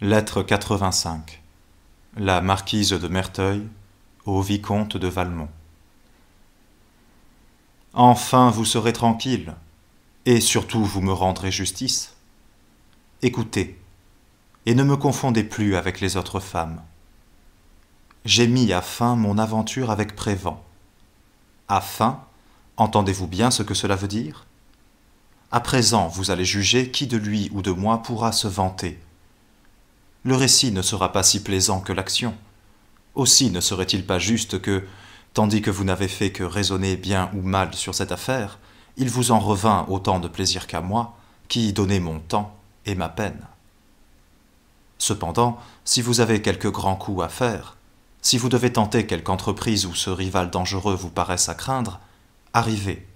Lettre 85. La marquise de Merteuil au vicomte de Valmont. Enfin vous serez tranquille, et surtout vous me rendrez justice. Écoutez, et ne me confondez plus avec les autres femmes. J'ai mis à fin mon aventure avec Prévan. À fin, entendez-vous bien ce que cela veut dire? À présent, vous allez juger qui de lui ou de moi pourra se vanter. Le récit ne sera pas si plaisant que l'action. Aussi ne serait-il pas juste que, tandis que vous n'avez fait que raisonner bien ou mal sur cette affaire, il vous en revint autant de plaisir qu'à moi, qui y donnai mon temps et ma peine. Cependant, si vous avez quelque grand coup à faire, si vous devez tenter quelque entreprise où ce rival dangereux vous paraisse à craindre, arrivez.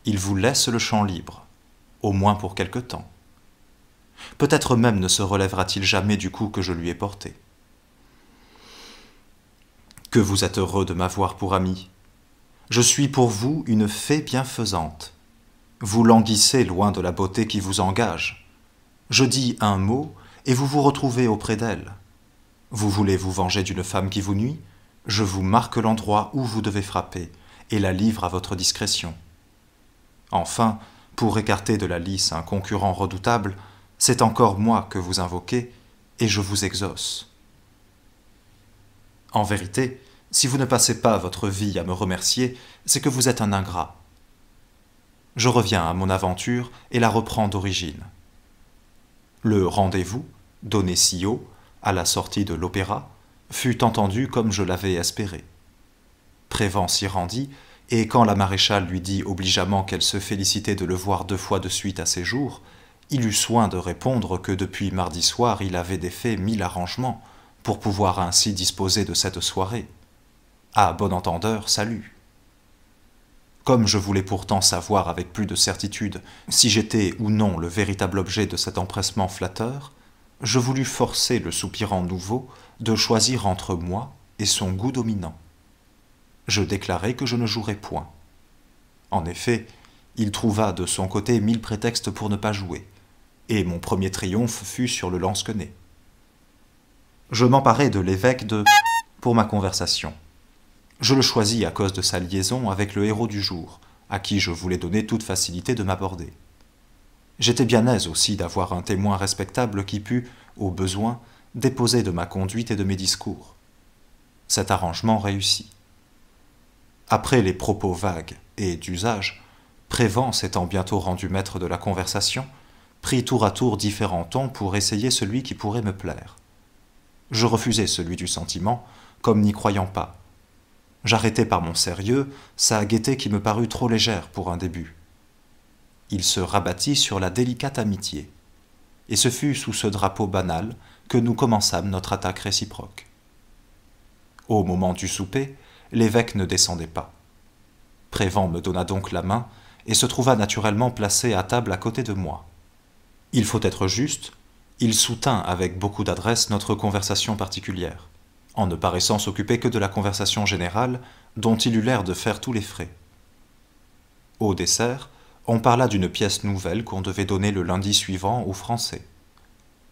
Il vous laisse le champ libre, au moins pour quelque temps. Peut-être même ne se relèvera-t-il jamais du coup que je lui ai porté. Que vous êtes heureux de m'avoir pour ami. Je suis pour vous une fée bienfaisante. Vous languissez loin de la beauté qui vous engage. Je dis un mot, et vous vous retrouvez auprès d'elle. Vous voulez vous venger d'une femme qui vous nuit? Je vous marque l'endroit où vous devez frapper, et la livre à votre discrétion. Enfin, pour écarter de la lice un concurrent redoutable, c'est encore moi que vous invoquez, et je vous exauce. En vérité, si vous ne passez pas votre vie à me remercier, c'est que vous êtes un ingrat. Je reviens à mon aventure et la reprends d'origine. Le rendez-vous, donné si haut, à la sortie de l'opéra, fut entendu comme je l'avais espéré. Prévan s'y rendit, et quand la maréchale lui dit obligeamment qu'elle se félicitait de le voir 2 fois de suite à ses jours, il eut soin de répondre que depuis mardi soir il avait défait 1000 arrangements pour pouvoir ainsi disposer de cette soirée. À bon entendeur, salut. Comme je voulais pourtant savoir avec plus de certitude si j'étais ou non le véritable objet de cet empressement flatteur, je voulus forcer le soupirant nouveau de choisir entre moi et son goût dominant. Je déclarai que je ne jouerais point. En effet, il trouva de son côté 1000 prétextes pour ne pas jouer, et mon premier triomphe fut sur le lansquenet. Je m'emparai de l'évêque de pour ma conversation. Je le choisis à cause de sa liaison avec le héros du jour, à qui je voulais donner toute facilité de m'aborder. J'étais bien aise aussi d'avoir un témoin respectable qui pût, au besoin, déposer de ma conduite et de mes discours. Cet arrangement réussit. Après les propos vagues et d'usage, Prévan, s'étant bientôt rendu maître de la conversation, prit tour à tour différents tons pour essayer celui qui pourrait me plaire. Je refusai celui du sentiment, comme n'y croyant pas. J'arrêtai par mon sérieux sa gaieté qui me parut trop légère pour un début. Il se rabattit sur la délicate amitié, et ce fut sous ce drapeau banal que nous commençâmes notre attaque réciproque. Au moment du souper, l'évêque ne descendait pas. Prévan me donna donc la main et se trouva naturellement placé à table à côté de moi. Il faut être juste, il soutint avec beaucoup d'adresse notre conversation particulière, en ne paraissant s'occuper que de la conversation générale dont il eut l'air de faire tous les frais. Au dessert, on parla d'une pièce nouvelle qu'on devait donner le lundi suivant aux Français.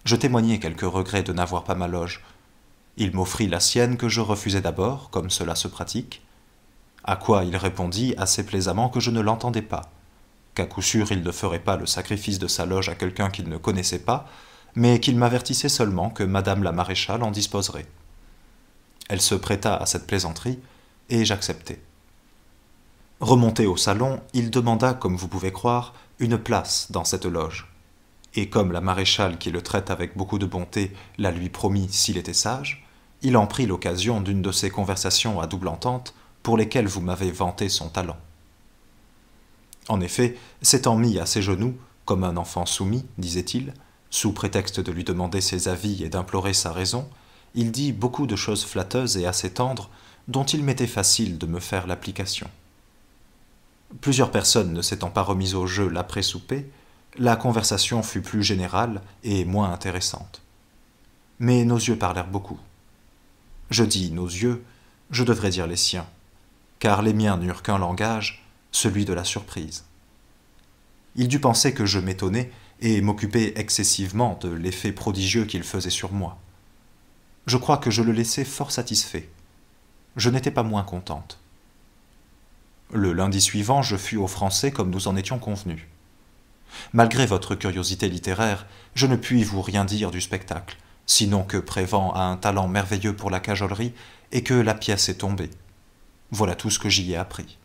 Je témoignai quelques regrets de n'avoir pas ma loge. Il m'offrit la sienne que je refusai d'abord, comme cela se pratique, à quoi il répondit assez plaisamment que je ne l'entendais pas, qu'à coup sûr il ne ferait pas le sacrifice de sa loge à quelqu'un qu'il ne connaissait pas, mais qu'il m'avertissait seulement que madame la maréchale en disposerait. Elle se prêta à cette plaisanterie, et j'acceptai. Remonté au salon, il demanda, comme vous pouvez croire, une place dans cette loge. Et comme la maréchale qui le traite avec beaucoup de bonté la lui promit s'il était sage, il en prit l'occasion d'une de ces conversations à double entente pour lesquelles vous m'avez vanté son talent. En effet, s'étant mis à ses genoux, comme un enfant soumis, disait-il, sous prétexte de lui demander ses avis et d'implorer sa raison, il dit beaucoup de choses flatteuses et assez tendres dont il m'était facile de me faire l'application. Plusieurs personnes ne s'étant pas remises au jeu l'après-souper, la conversation fut plus générale et moins intéressante. Mais nos yeux parlèrent beaucoup. Je dis nos yeux, je devrais dire les siens, car les miens n'eurent qu'un langage, celui de la surprise. Il dut penser que je m'étonnais et m'occuper excessivement de l'effet prodigieux qu'il faisait sur moi. Je crois que je le laissais fort satisfait. Je n'étais pas moins contente. Le lundi suivant, je fus au Français comme nous en étions convenus. Malgré votre curiosité littéraire, je ne puis vous rien dire du spectacle, sinon que Prévan a un talent merveilleux pour la cajolerie et que la pièce est tombée. Voilà tout ce que j'y ai appris.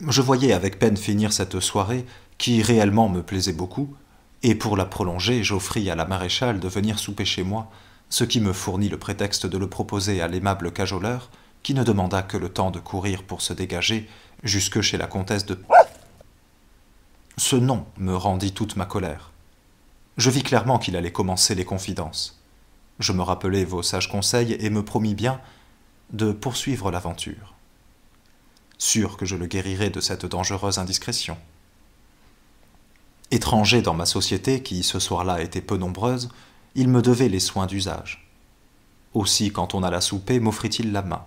Je voyais avec peine finir cette soirée, qui réellement me plaisait beaucoup, et pour la prolonger, j'offris à la maréchale de venir souper chez moi, ce qui me fournit le prétexte de le proposer à l'aimable cajoleur, qui ne demanda que le temps de courir pour se dégager jusque chez la comtesse de... Ce nom me rendit toute ma colère. Je vis clairement qu'il allait commencer les confidences. Je me rappelai vos sages conseils et me promis bien de poursuivre l'aventure. Sûr que je le guérirais de cette dangereuse indiscrétion. Étranger dans ma société, qui ce soir-là était peu nombreuse, il me devait les soins d'usage. Aussi, quand on alla souper, m'offrit-il la main.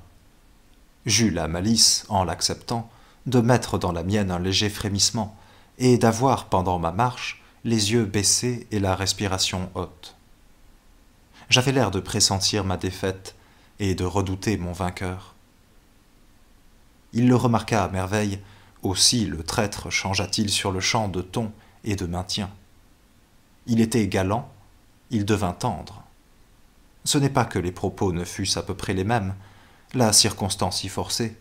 J'eus la malice, en l'acceptant, de mettre dans la mienne un léger frémissement, et d'avoir, pendant ma marche, les yeux baissés et la respiration haute. J'avais l'air de pressentir ma défaite et de redouter mon vainqueur. Il le remarqua à merveille, aussi le traître changea-t-il sur le champ de ton et de maintien. Il était galant, il devint tendre. Ce n'est pas que les propos ne fussent à peu près les mêmes, la circonstance y forçait,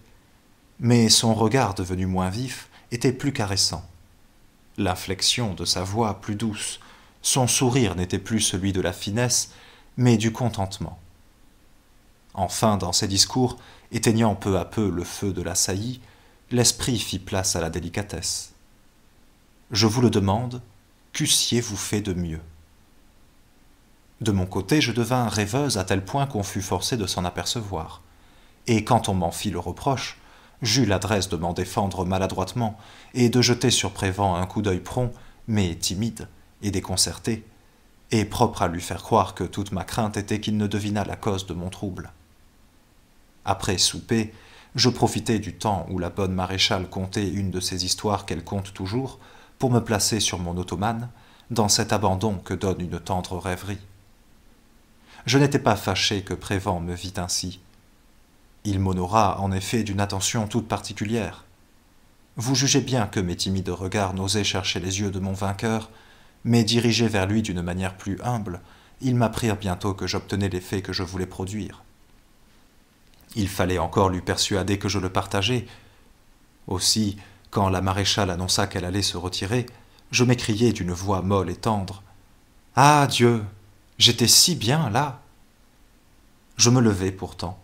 mais son regard devenu moins vif était plus caressant. L'inflexion de sa voix plus douce, son sourire n'était plus celui de la finesse, mais du contentement. Enfin, dans ses discours, éteignant peu à peu le feu de la saillie, l'esprit fit place à la délicatesse. Je vous le demande, qu'eussiez-vous fait de mieux? De mon côté, je devins rêveuse à tel point qu'on fut forcé de s'en apercevoir, et quand on m'en fit le reproche, j'eus l'adresse de m'en défendre maladroitement et de jeter sur Prévan un coup d'œil prompt, mais timide et déconcerté, et propre à lui faire croire que toute ma crainte était qu'il ne devinât la cause de mon trouble. Après souper, je profitai du temps où la bonne maréchale contait une de ces histoires qu'elle conte toujours pour me placer sur mon ottomane, dans cet abandon que donne une tendre rêverie. Je n'étais pas fâché que Prévan me vît ainsi. Il m'honora en effet d'une attention toute particulière. Vous jugez bien que mes timides regards n'osaient chercher les yeux de mon vainqueur, mais dirigés vers lui d'une manière plus humble, ils m'apprirent bientôt que j'obtenais l'effet que je voulais produire. Il fallait encore lui persuader que je le partageais. Aussi, quand la maréchale annonça qu'elle allait se retirer, je m'écriai d'une voix molle et tendre. « Ah, Dieu! J'étais si bien là !» Je me levai pourtant.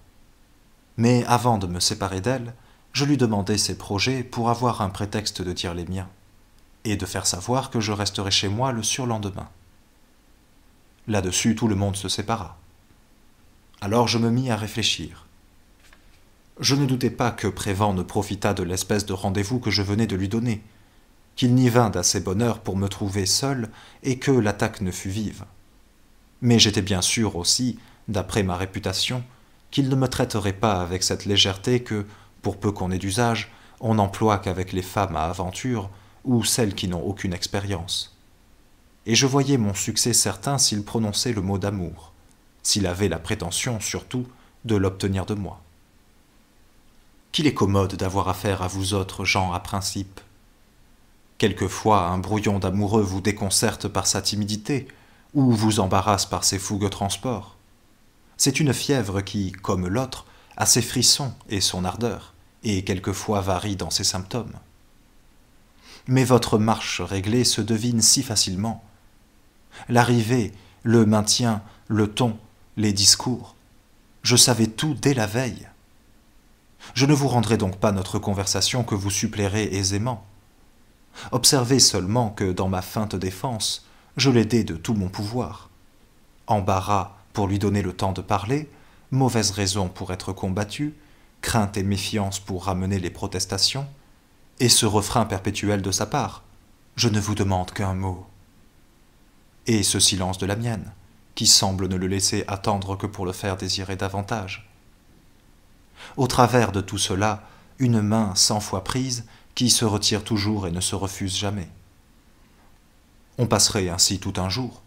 Mais avant de me séparer d'elle, je lui demandai ses projets pour avoir un prétexte de dire les miens, et de faire savoir que je resterais chez moi le surlendemain. Là-dessus, tout le monde se sépara. Alors je me mis à réfléchir. Je ne doutais pas que Prévan ne profitât de l'espèce de rendez-vous que je venais de lui donner, qu'il n'y vînt d'assez bonne heure pour me trouver seul et que l'attaque ne fût vive. Mais j'étais bien sûr aussi, d'après ma réputation, qu'il ne me traiterait pas avec cette légèreté que, pour peu qu'on ait d'usage, on n'emploie qu'avec les femmes à aventure ou celles qui n'ont aucune expérience. Et je voyais mon succès certain s'il prononçait le mot d'amour, s'il avait la prétention, surtout, de l'obtenir de moi. Qu'il est commode d'avoir affaire à vous autres gens à principe. Quelquefois, un brouillon d'amoureux vous déconcerte par sa timidité, ou vous embarrasse par ses fougueux transports. C'est une fièvre qui, comme l'autre, a ses frissons et son ardeur, et quelquefois varie dans ses symptômes. Mais votre marche réglée se devine si facilement. L'arrivée, le maintien, le ton, les discours, je savais tout dès la veille. Je ne vous rendrai donc pas notre conversation que vous suppléerez aisément. Observez seulement que dans ma feinte défense, je l'aidai de tout mon pouvoir. Embarras pour lui donner le temps de parler, mauvaise raison pour être combattue, crainte et méfiance pour ramener les protestations, et ce refrain perpétuel de sa part, « Je ne vous demande qu'un mot », et ce silence de la mienne, qui semble ne le laisser attendre que pour le faire désirer davantage. Au travers de tout cela, une main 100 fois prise, qui se retire toujours et ne se refuse jamais. On passerait ainsi tout un jour.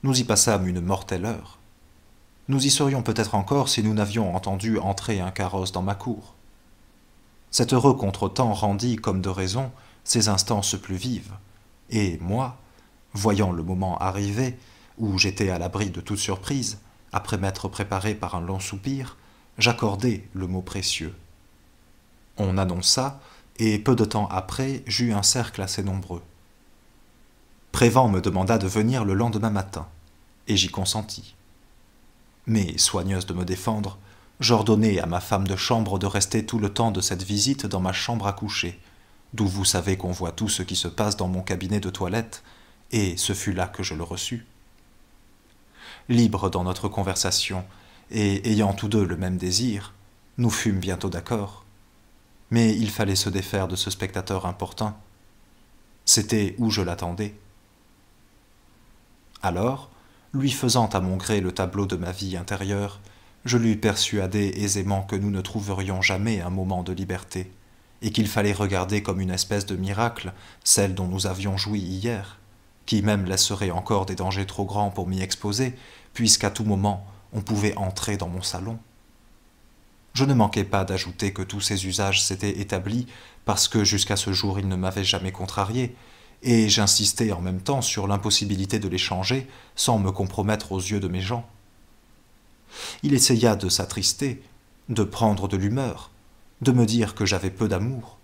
Nous y passâmes une mortelle heure. Nous y serions peut-être encore si nous n'avions entendu entrer un carrosse dans ma cour. Cet heureux contretemps rendit, comme de raison, ces instances plus vives, et moi, voyant le moment arriver, où j'étais à l'abri de toute surprise, après m'être préparé par un long soupir, j'accordai le mot précieux. On annonça, et peu de temps après, j'eus un cercle assez nombreux. Prévan me demanda de venir le lendemain matin, et j'y consentis. Mais, soigneuse de me défendre, j'ordonnai à ma femme de chambre de rester tout le temps de cette visite dans ma chambre à coucher, d'où vous savez qu'on voit tout ce qui se passe dans mon cabinet de toilette, et ce fut là que je le reçus. Libres dans notre conversation, et ayant tous deux le même désir, nous fûmes bientôt d'accord. Mais il fallait se défaire de ce spectateur importun. C'était où je l'attendais. Alors, lui faisant à mon gré le tableau de ma vie intérieure, je lui persuadai aisément que nous ne trouverions jamais un moment de liberté, et qu'il fallait regarder comme une espèce de miracle celle dont nous avions joui hier, qui même laisserait encore des dangers trop grands pour m'y exposer, puisqu'à tout moment on pouvait entrer dans mon salon. Je ne manquai pas d'ajouter que tous ces usages s'étaient établis parce que jusqu'à ce jour ils ne m'avaient jamais contrarié, et j'insistai en même temps sur l'impossibilité de les changer sans me compromettre aux yeux de mes gens. Il essaya de s'attrister, de prendre de l'humeur, de me dire que j'avais peu d'amour.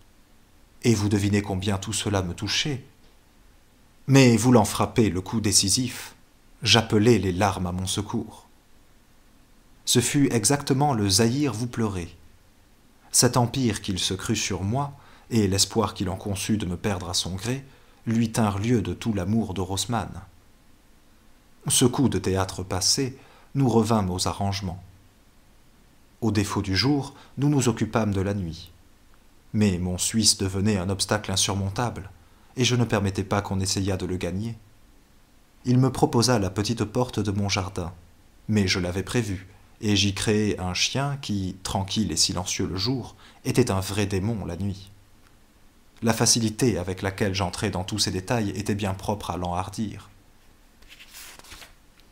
Et vous devinez combien tout cela me touchait. Mais voulant frapper le coup décisif, j'appelai les larmes à mon secours. Ce fut exactement le Zaïre vous pleurez. Cet empire qu'il se crut sur moi, et l'espoir qu'il en conçut de me perdre à son gré, lui tinrent lieu de tout l'amour de Rosman. Ce coup de théâtre passé, nous revînmes aux arrangements. Au défaut du jour, nous nous occupâmes de la nuit. Mais mon Suisse devenait un obstacle insurmontable, et je ne permettais pas qu'on essayât de le gagner. Il me proposa la petite porte de mon jardin, mais je l'avais prévu, et j'y créai un chien qui, tranquille et silencieux le jour, était un vrai démon la nuit. La facilité avec laquelle j'entrai dans tous ces détails était bien propre à l'enhardir.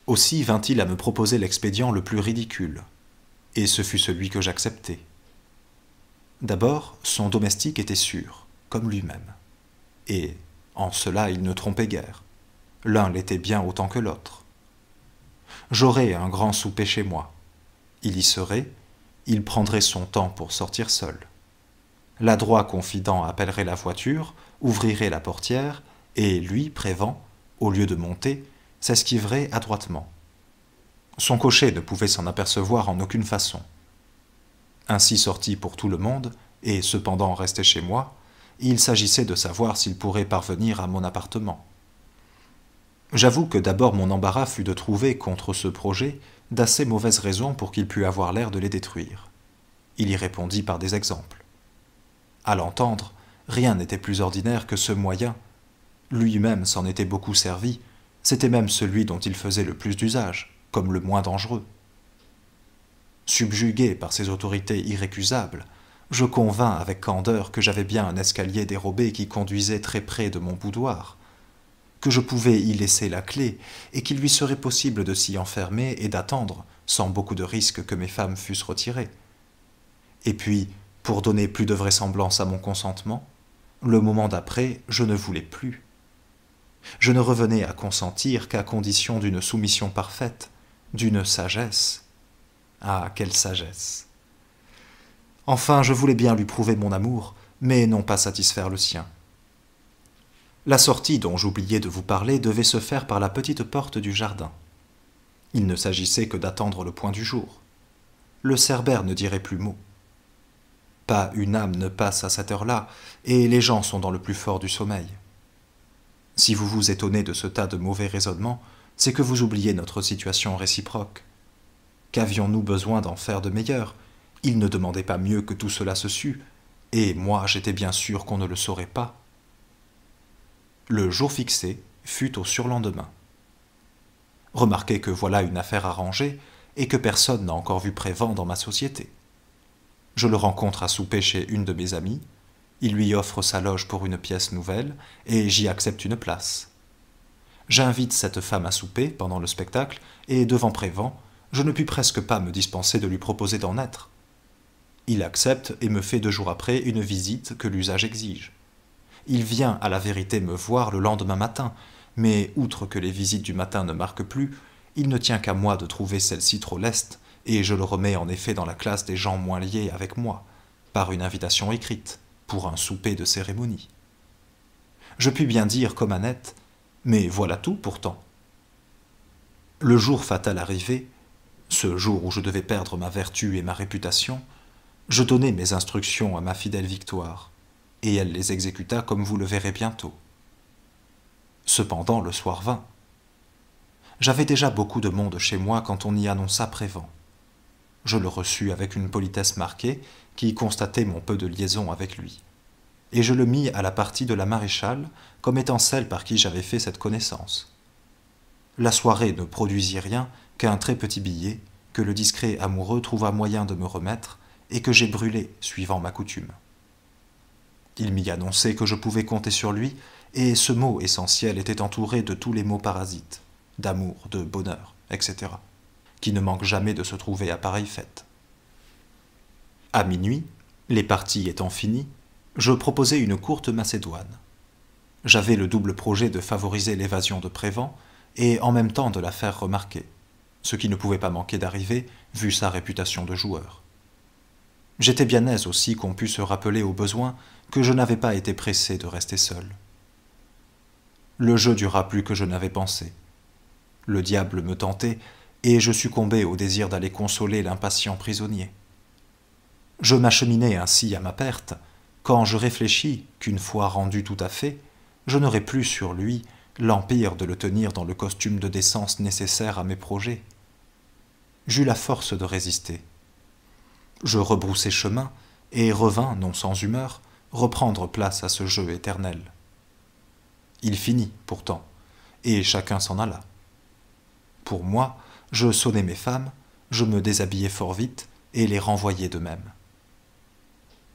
Aussi vint-il à me proposer l'expédient le plus ridicule, et ce fut celui que j'acceptai. D'abord, son domestique était sûr, comme lui-même, et en cela il ne trompait guère. L'un l'était bien autant que l'autre. J'aurais un grand souper chez moi. Il y serait, il prendrait son temps pour sortir seul. L'adroit confident appellerait la voiture, ouvrirait la portière, et lui, Prévan, au lieu de monter, s'esquiverait adroitement. Son cocher ne pouvait s'en apercevoir en aucune façon. Ainsi sorti pour tout le monde, et cependant resté chez moi, il s'agissait de savoir s'il pourrait parvenir à mon appartement. J'avoue que d'abord mon embarras fut de trouver contre ce projet d'assez mauvaises raisons pour qu'il pût avoir l'air de les détruire. Il y répondit par des exemples. À l'entendre, rien n'était plus ordinaire que ce moyen. Lui-même s'en était beaucoup servi, c'était même celui dont il faisait le plus d'usage, comme le moins dangereux. Subjugué par ces autorités irrécusables, je convins avec candeur que j'avais bien un escalier dérobé qui conduisait très près de mon boudoir, que je pouvais y laisser la clé et qu'il lui serait possible de s'y enfermer et d'attendre, sans beaucoup de risque, que mes femmes fussent retirées. Et puis, pour donner plus de vraisemblance à mon consentement, le moment d'après, je ne voulais plus. Je ne revenais à consentir qu'à condition d'une soumission parfaite, d'une sagesse. Ah, quelle sagesse! Enfin, je voulais bien lui prouver mon amour, mais non pas satisfaire le sien. La sortie dont j'oubliais de vous parler devait se faire par la petite porte du jardin. Il ne s'agissait que d'attendre le point du jour. Le cerbère ne dirait plus mot. Pas une âme ne passe à cette heure-là, et les gens sont dans le plus fort du sommeil. Si vous vous étonnez de ce tas de mauvais raisonnements, c'est que vous oubliez notre situation réciproque. Qu'avions-nous besoin d'en faire de meilleur? Il ne demandait pas mieux que tout cela se sût, et moi j'étais bien sûr qu'on ne le saurait pas. Le jour fixé fut au surlendemain. Remarquez que voilà une affaire arrangée, et que personne n'a encore vu Prévan dans ma société. Je le rencontre à souper chez une de mes amies, il lui offre sa loge pour une pièce nouvelle, et j'y accepte une place. J'invite cette femme à souper pendant le spectacle, et devant Prévan, je ne puis presque pas me dispenser de lui proposer d'en être. Il accepte et me fait 2 jours après une visite que l'usage exige. Il vient à la vérité me voir le lendemain matin, mais outre que les visites du matin ne marquent plus, il ne tient qu'à moi de trouver celle-ci trop leste, et je le remets en effet dans la classe des gens moins liés avec moi, par une invitation écrite, pour un souper de cérémonie. Je puis bien dire comme Annette, mais voilà tout pourtant. Le jour fatal arrivé, ce jour où je devais perdre ma vertu et ma réputation, je donnai mes instructions à ma fidèle Victoire, et elle les exécuta comme vous le verrez bientôt. Cependant, le soir vint. J'avais déjà beaucoup de monde chez moi quand on y annonça Prévan. Je le reçus avec une politesse marquée qui constatait mon peu de liaison avec lui, et je le mis à la partie de la maréchale comme étant celle par qui j'avais fait cette connaissance. La soirée ne produisit rien qu'un très petit billet que le discret amoureux trouva moyen de me remettre et que j'ai brûlé suivant ma coutume. Il m'y annonçait que je pouvais compter sur lui, et ce mot essentiel était entouré de tous les mots parasites, d'amour, de bonheur, etc., qui ne manquent jamais de se trouver à pareille fête. À minuit, les parties étant finies, je proposai une courte macédoine. J'avais le double projet de favoriser l'évasion de Prévan et en même temps de la faire remarquer, ce qui ne pouvait pas manquer d'arriver vu sa réputation de joueur. J'étais bien aise aussi qu'on pût se rappeler au besoin que je n'avais pas été pressé de rester seul. Le jeu dura plus que je n'avais pensé. Le diable me tentait, et je succombai au désir d'aller consoler l'impatient prisonnier. Je m'acheminais ainsi à ma perte, quand je réfléchis qu'une fois rendu tout à fait, je n'aurais plus sur lui l'empire de le tenir dans le costume de décence nécessaire à mes projets. J'eus la force de résister. Je rebroussai chemin, et revins, non sans humeur, reprendre place à ce jeu éternel. Il finit, pourtant, et chacun s'en alla. Pour moi, je sonnai mes femmes, je me déshabillai fort vite, et les renvoyai de même.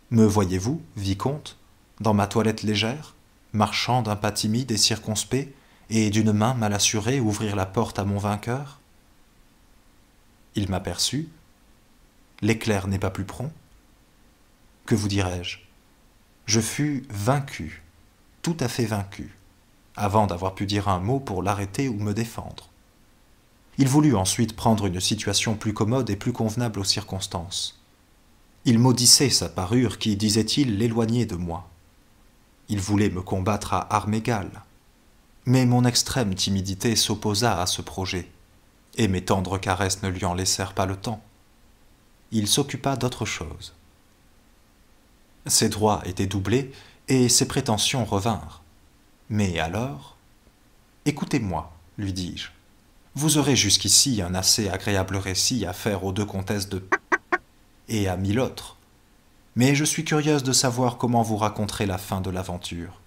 Me voyez-vous, vicomte, dans ma toilette légère, marchant d'un pas timide et circonspect, et d'une main mal assurée ouvrir la porte à mon vainqueur? Il m'aperçut. L'éclair n'est pas plus prompt. Que vous dirais-je? Je fus vaincu, tout à fait vaincu, avant d'avoir pu dire un mot pour l'arrêter ou me défendre. Il voulut ensuite prendre une situation plus commode et plus convenable aux circonstances. Il maudissait sa parure qui, disait-il, l'éloignait de moi. Il voulait me combattre à armes égales. Mais mon extrême timidité s'opposa à ce projet, et mes tendres caresses ne lui en laissèrent pas le temps. Il s'occupa d'autre chose. Ses droits étaient doublés, et ses prétentions revinrent. Mais alors, écoutez-moi, lui dis-je. Vous aurez jusqu'ici un assez agréable récit à faire aux 2 comtesses de et à 1000 autres. Mais je suis curieuse de savoir comment vous raconterez la fin de l'aventure.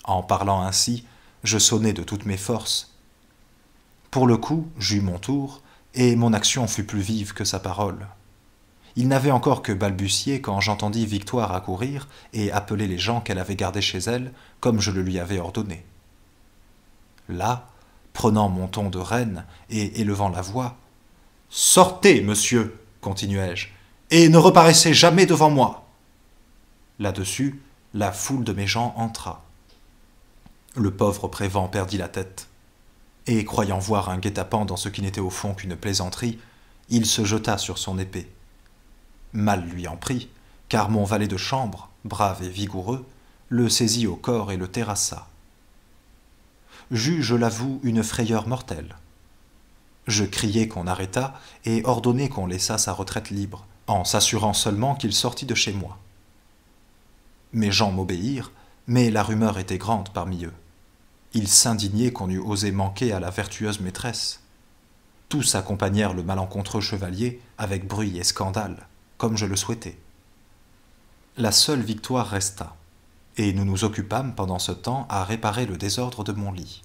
En parlant ainsi, je sonnai de toutes mes forces. Pour le coup, j'eus mon tour, et mon action fut plus vive que sa parole. Il n'avait encore que balbutié quand j'entendis Victoire accourir et appeler les gens qu'elle avait gardés chez elle, comme je le lui avais ordonné. Là, prenant mon ton de reine et élevant la voix, « Sortez, monsieur !» continuai-je, « et ne reparaissez jamais devant moi !» Là-dessus, la foule de mes gens entra. Le pauvre Prévan perdit la tête, et croyant voir un guet-apens dans ce qui n'était au fond qu'une plaisanterie, il se jeta sur son épée. Mal lui en prit, car mon valet de chambre, brave et vigoureux, le saisit au corps et le terrassa. J'eus, je l'avoue, une frayeur mortelle. Je criai qu'on arrêtât et ordonnai qu'on laissât sa retraite libre, en s'assurant seulement qu'il sortît de chez moi. Mes gens m'obéirent, mais la rumeur était grande parmi eux. Ils s'indignaient qu'on eût osé manquer à la vertueuse maîtresse. Tous accompagnèrent le malencontreux chevalier avec bruit et scandale, comme je le souhaitais. La seule Victoire resta, et nous nous occupâmes pendant ce temps à réparer le désordre de mon lit.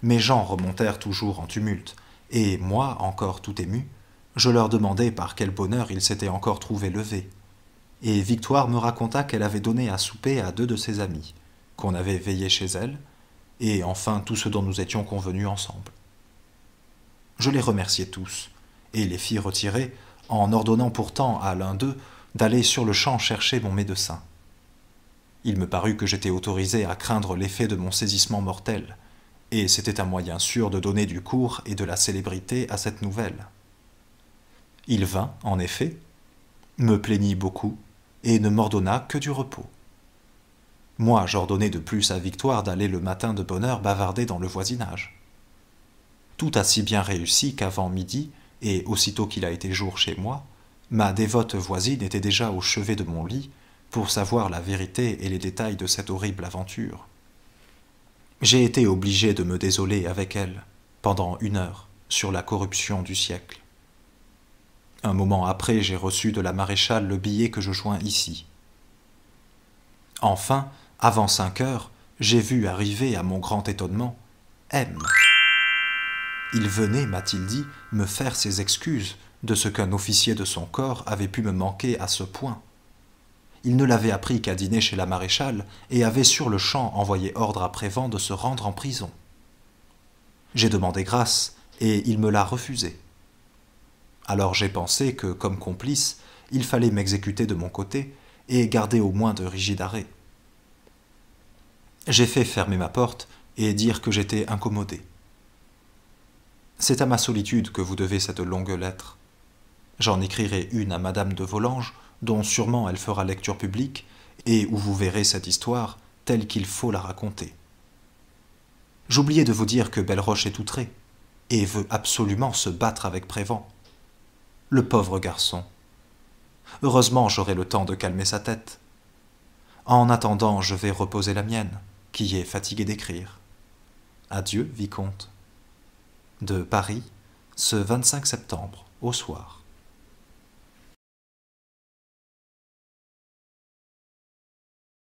Mes gens remontèrent toujours en tumulte, et moi, encore tout ému, je leur demandai par quel bonheur ils s'étaient encore trouvés levés, et Victoire me raconta qu'elle avait donné à souper à 2 de ses amis, qu'on avait veillé chez elle, et enfin tout ce dont nous étions convenus ensemble. Je les remerciai tous, et les fis retirer, en ordonnant pourtant à l'un d'eux d'aller sur le champ chercher mon médecin. Il me parut que j'étais autorisé à craindre l'effet de mon saisissement mortel, et c'était un moyen sûr de donner du cours et de la célébrité à cette nouvelle. Il vint, en effet, me plaignit beaucoup, et ne m'ordonna que du repos. Moi, j'ordonnai de plus à Victoire d'aller le matin de bonne heure bavarder dans le voisinage. Tout a si bien réussi qu'avant midi, et aussitôt qu'il a été jour chez moi, ma dévote voisine était déjà au chevet de mon lit pour savoir la vérité et les détails de cette horrible aventure. J'ai été obligé de me désoler avec elle, pendant 1 heure, sur la corruption du siècle. Un moment après, j'ai reçu de la maréchale le billet que je joins ici. Enfin, avant 5 heures, j'ai vu arriver, à mon grand étonnement, M. Il venait, m'a-t-il dit, me faire ses excuses de ce qu'un officier de son corps avait pu me manquer à ce point. Il ne l'avait appris qu'à dîner chez la maréchale et avait sur le champ envoyé ordre à Prévan de se rendre en prison. J'ai demandé grâce et il me l'a refusé. Alors j'ai pensé que, comme complice, il fallait m'exécuter de mon côté et garder au moins de rigides arrêts. J'ai fait fermer ma porte et dire que j'étais incommodé. C'est à ma solitude que vous devez cette longue lettre. J'en écrirai une à Madame de Volanges, dont sûrement elle fera lecture publique, et où vous verrez cette histoire telle qu'il faut la raconter. J'oubliais de vous dire que Belleroche est outré, et veut absolument se battre avec Prévan. Le pauvre garçon. Heureusement, j'aurai le temps de calmer sa tête. En attendant, je vais reposer la mienne, qui est fatiguée d'écrire. Adieu, vicomte. De Paris, ce 25 septembre, au soir.